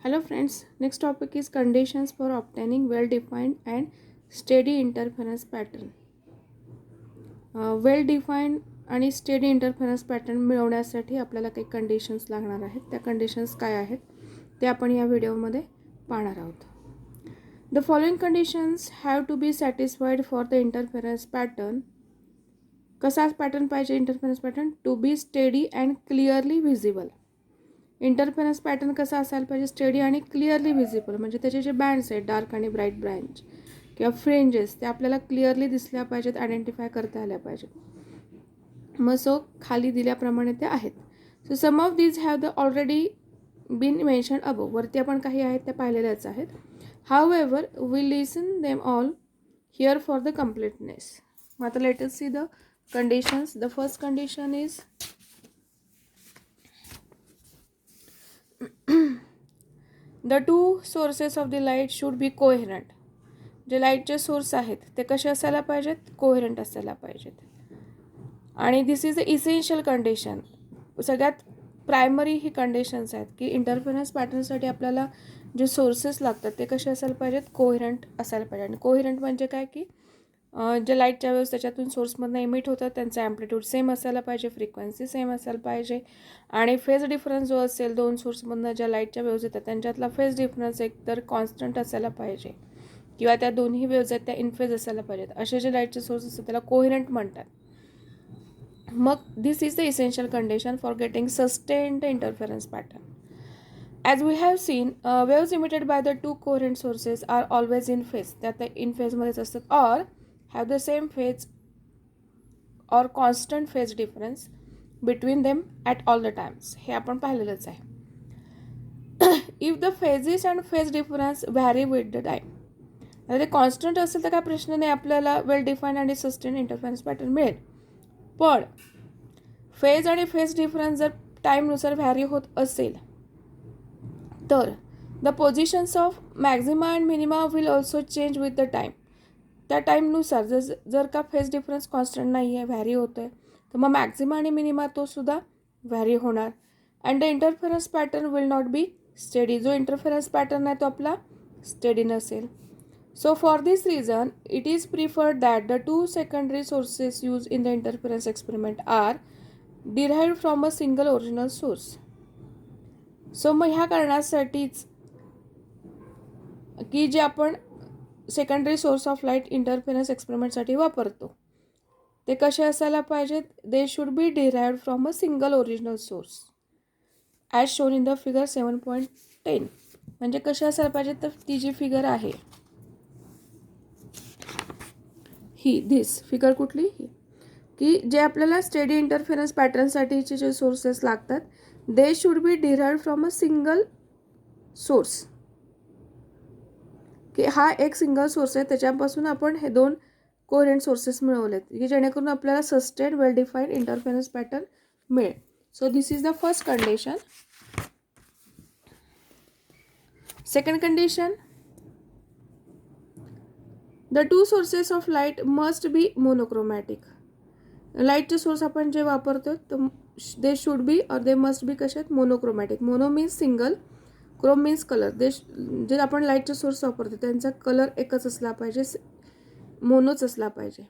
Hello friends, next topic is conditions for obtaining well-defined and steady interference pattern. Well-defined आणि steady interference pattern मिळवण्यासाठी आपल्याला काही conditions लागणार आहेत. त्या कंडिशन्स काय आहेत ते आपण या व्हिडिओमध्ये पाहणार आहोत. The following conditions have to be satisfied for the interference pattern. कसा पॅटर्न पाहिजे interference pattern? To be steady and clearly visible. Interference pattern कसा असायला पाहिजे? स्टेडी आणि क्लिअरली व्हिजिबल, म्हणजे त्याचे जे बँड्स आहेत डार्क आणि ब्राईट ब्रँच किंवा फ्रेंजेस ते आपल्याला क्लिअरली दिसल्या पाहिजेत, आयडेंटिफाय करता आल्या पाहिजेत. मग सो खाली दिल्याप्रमाणे ते आहेत. So some of these have the already been mention above. वरती आपण काही आहेत त्या पाहिलेल्याच आहेत. However we listen them all here for the completeness. मग आता let us see the conditions. The first condition is the two sources of the light should be coherent. जे लाईटचे सोर्स आहेत ते कसे असायला पाहिजेत? कोहेरंट असायला पाहिजेत. आणि दिस इज द इसेन्शियल कंडिशन. सगळ्यात प्रायमरी ही कंडिशन्स आहेत की इंटरफेरन्स पॅटर्नसाठी आपल्याला जे सोर्सेस लागतात ते कसे असायला पाहिजेत? कोहेरंट असायला पाहिजे. आणि कोहेरंट म्हणजे काय की जे लाईटच्या वेळेस त्याच्यातून सोर्समधनं इमिट होतं त्यांचा ॲम्प्लिट्यूड सेम असायला पाहिजे, फ्रिक्वेन्सी सेम असायला पाहिजे, आणि फेज डिफरन्स जो असेल दोन सोर्समधनं ज्या लाईटच्या वेव्ज येतात त्यांच्यातला फेज डिफरन्स एकतर कॉन्स्टंट असायला पाहिजे किंवा त्या दोन्ही वेव्ज आहेत त्या इनफेज असायला पाहिजेत. असे जे लाईटचे सोर्स असतात त्याला कोहेरंट म्हणतात. मग this is the essential condition for getting sustained interference pattern. As we have seen waves emitted by the two coherent sources are always in phase. त्या इन फेजमध्येच असतात or have the same phase or constant phase difference between them at all the times. हे आपण पाहिलेलंच आहे. If the phases and phase difference vary with the time. आता ते constant असेल तर काय प्रश्न नाही, आपल्याला वेल डिफाईन आणि सस्टेन इंटरफेरन्स पॅटर्न मिळेल. पण फेज आणि फेज डिफरन्स जर टाईमनुसार व्हॅरी होत असेल तर the positions of Maxima and minima will also change with the time. त्या टाईमनुसार जर का फेज डिफरन्स कॉन्स्टंट नाही आहे, व्हॅरी होतो आहे, तर मग मॅक्झिमा आणि मिनिमा तो सुद्धा व्हॅरी होणार. And the interference pattern will not be steady. जो इंटरफेरन्स पॅटर्न आहे तो आपला स्टेडी नसेल. So for this reason it is preferred that the two secondary sources use in the interference experiment are derived from a single original source. So मग ह्या कारणासाठीच की जे आपण secondary source of light interference एक्सपेरिमेंटसाठी वापरतो ते कसे असायला पाहिजेत? They should be derived from a single original source as shown in the figure 7.10. म्हणजे कसे असायला पाहिजेत? तर ती जी फिगर आहे ही, दिस फिगर कुठली? ही की जे आपल्याला स्टेडी इंटरफेरन्स पॅटर्नसाठीचे जे सोर्सेस लागतात दे should be derived from a single source. की हा एक सिंगल सोर्स आहे त्याच्यापासून आपण हे दोन कोहेरंट सोर्सेस मिळवलेत की जेणेकरून आपल्याला सस्टेन वेल डिफाईन्ड इंटरफेरन्स पॅटर्न मिळेल. So this is the first condition. Second condition, the to sources of light must be monochromatic. लाईटचे सोर्स आपण जे वापरतो तर दे शुड बी और दे मस्ट बी कसे आहेत? Monochromatic. Mono means single, Chrome means colour. जे आपण लाईटचे सोर्स वापरतो त्यांचा कलर एकच असला पाहिजे, मोनोच असला पाहिजे.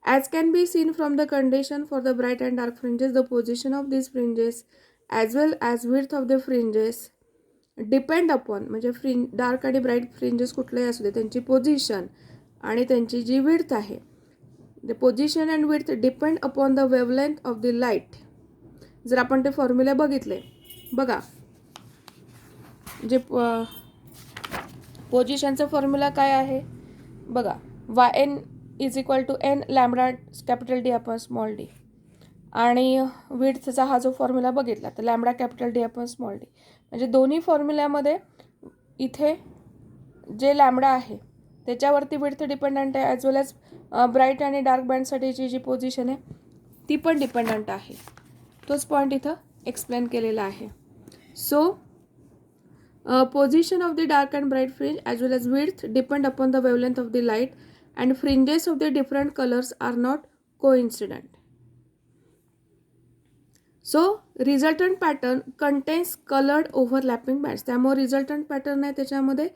As can be seen from the condition for the bright and dark fringes, the position of this fringes as well as width of the fringes depend upon, म्हणजे डार्क आणि ब्राईट फ्रिंजेस कुठलेही असू दे त्यांची पोझिशन आणि त्यांची जी width आहे, the position and width depend upon the wavelength of the light. जर आपण ते फॉर्म्युला बघितले, बघा जे पोझिशनचं फॉर्म्युला काय आहे बघा, Y N is equal to N lambda capital D upon small D. आणि विड्थचा हा जो फॉर्म्युला बघितला तर lambda capital D upon small D. म्हणजे दोन्ही फॉर्म्युल्यामध्ये इथे जे लॅम्बडा आहे त्याच्यावरती विड्थ डिपेंडंट आहे, ॲज वेल ॲज ब्राईट आणि डार्क बँडसाठीची जी पोझिशन आहे ती पण डिपेंडंट आहे. तोच पॉईंट इथं एक्सप्लेन केलेला आहे. So position of the dark and bright fringe as well as width depend upon the wavelength of the light and fringes of the different colors are not coincident. So resultant pattern contains coloured overlapping bands. त्यामुळे resultant pattern आहे त्याच्यामध्ये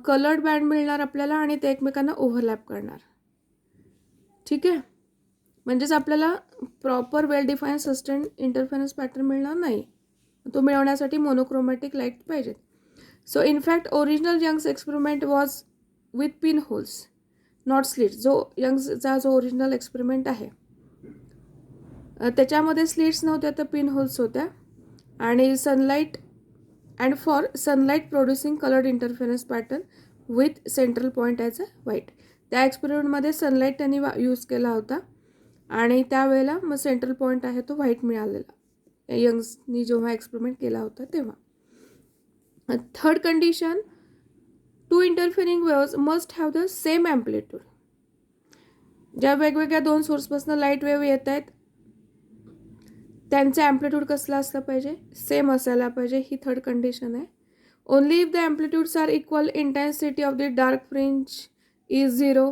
coloured band मिळणार आपल्याला आणि ते एकमेकांना overlap करणार. ठीक आहे, म्हणजेच आपल्याला proper well define sustain interference pattern मिळणार नाही. तो मिळवण्यासाठी मोनोक्रोमॅटिक लाईट पाहिजेत. So in fact original Young's experiment was with pin holes not slits. जो यंग्सचा जो ओरिजिनल एक्सपेरिमेंट आहे त्याच्यामध्ये स्लिट्स नव्हत्या तर पिन होल्स होत्या. आणि sunlight and for sunlight producing coloured interference pattern with central point as a white. त्या एक्सपेरिमेंटमध्ये सनलाईट त्यांनी यूज केला होता आणि त्यावेळेला मग सेंट्रल पॉईंट आहे तो व्हाईट मिळालेला यंग्सनी जेव्हा एक्सपेरिमेंट केला होता तेव्हा. Third condition, two interfering waves must have the same amplitude. ज्या वेगवेगळ्या दोन सोर्सपासून लाईट वेव्ह येत आहेत त्यांचं ॲम्प्लिट्यूड कसला असलं पाहिजे, सेम असायला पाहिजे. ही थर्ड कंडिशन आहे. Only if the amplitudes are equal, intensity of the dark fringe is 0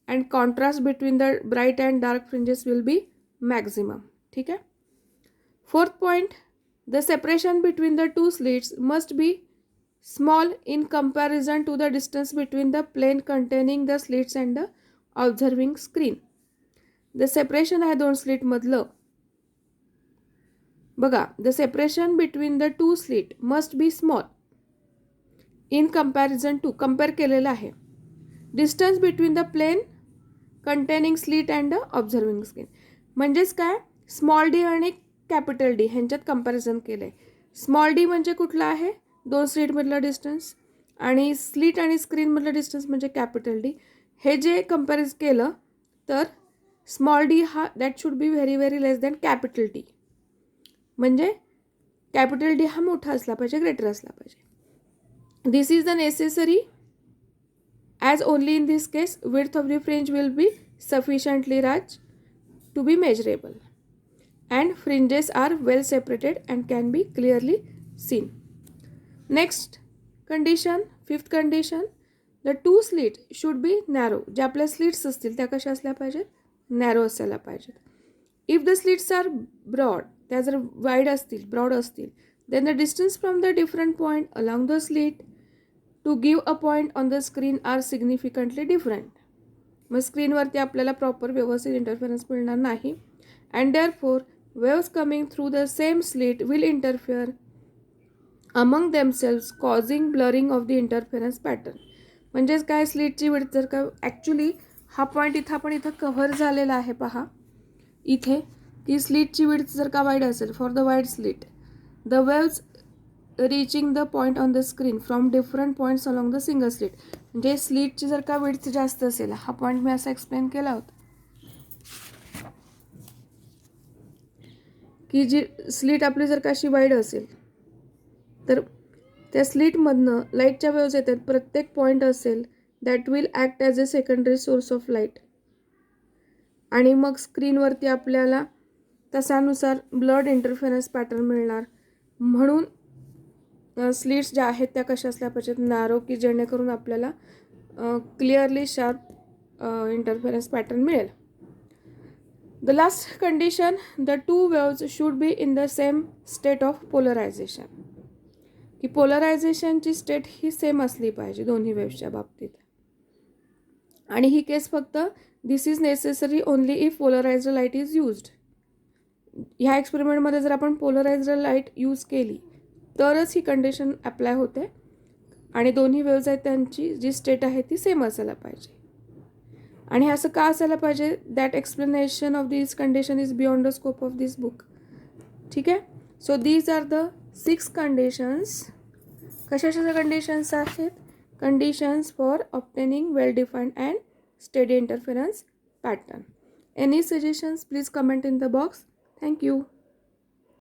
and contrast between the bright and dark fringes will be maximum. ठीक आहे. Fourth point, the separation between the two slits must be small in comparison to the distance between the plane containing the slits and the observing screen. The separation आहे दोन स्लिटमधलं बघा, the separation between the to slit must be small in comparison to, compare केलेलं आहे, distance between the plane containing slit and the observing screen. म्हणजेच काय, small D आणि capital D ह्यांच्यात कंपॅरिझन केलं आहे. स्मॉल डी म्हणजे कुठला आहे, दोन स्लिटमधलं डिस्टन्स, आणि स्लिट आणि स्क्रीनमधलं डिस्टन्स म्हणजे कॅपिटल डी. हे जे कंपॅरिझ केलं तर स्मॉल डी हा that should be very very less than capital D. म्हणजे कॅपिटल डी हा मोठा असला पाहिजे, ग्रेटर असला पाहिजे. This is the necessary as only in this case width of the fringe will be sufficiently large to be measurable and fringes are well separated and can be clearly seen. Next condition, fifth condition, the to slit should be narrow. ज्या आपल्या slits असतील त्या कशा असल्या पाहिजेत, narrow असायला पाहिजेत. If the slits are broad, त्या जर वाईड असतील, ब्रॉड असतील, then the distance from the different point along the slit to give a point on the screen are significantly different. मग स्क्रीनवरती आपल्याला प्रॉपर व्यवस्थित इंटरफेरन्स मिळणार नाही. And therefore waves coming through the same slit will interfere among themselves causing blurring of the interference pattern. म्हणजेच काय, स्लिटची width जर का ॲक्च्युली हा पॉईंट इथं आपण इथं कव्हर झालेला आहे पहा इथे, की स्लिटची विड्थ जर का वाईड असेल for the wide slit, the waves reaching the point on the screen from different points along the single slit. म्हणजे स्लिटची जर का विड्थ जास्त असेल, हा पॉईंट मी असा एक्सप्लेन केला होता की जी स्लिट आपली जर का अशी वाईड असेल तर त्या स्लिटमधनं लाईटच्या वेव्स येतात, प्रत्येक पॉईंट असेल that will act as a secondary source of light. आणि मग स्क्रीनवरती आपल्याला तसानुसार ब्लड इंटरफेरन्स पॅटर्न मिळणार. म्हणून स्लिट्स ज्या आहेत त्या कशा असल्या पाहिजेत, नॅरो, की जेणेकरून आपल्याला क्लिअरली शार्प इंटरफेरन्स पॅटर्न मिळेल. The last condition, the two waves should be in the same state of polarisation. की पोलरायझेशनची स्टेट ही सेम असली पाहिजे दोन्ही वेव्सच्या बाबतीत. आणि ही केस फक्त this is necessary only if polarized light is used. ह्या एक्सपेरिमेंटमध्ये जर आपण पोलरायझड लाईट यूज केली तरच ही कंडिशन अप्लाय होते आणि दोन्ही वेव्स आहेत त्यांची जी स्टेट आहे ती सेम असायला पाहिजे. आणि असं का असायला पाहिजे, that explanation of this condition is beyond the scope of this book. ठीक आहे. So these are the 6 conditions. कशाच्या कंडिशन्स आहेत, conditions for obtaining well defined and steady interference pattern. Any suggestions, please comment in the box. Thank you.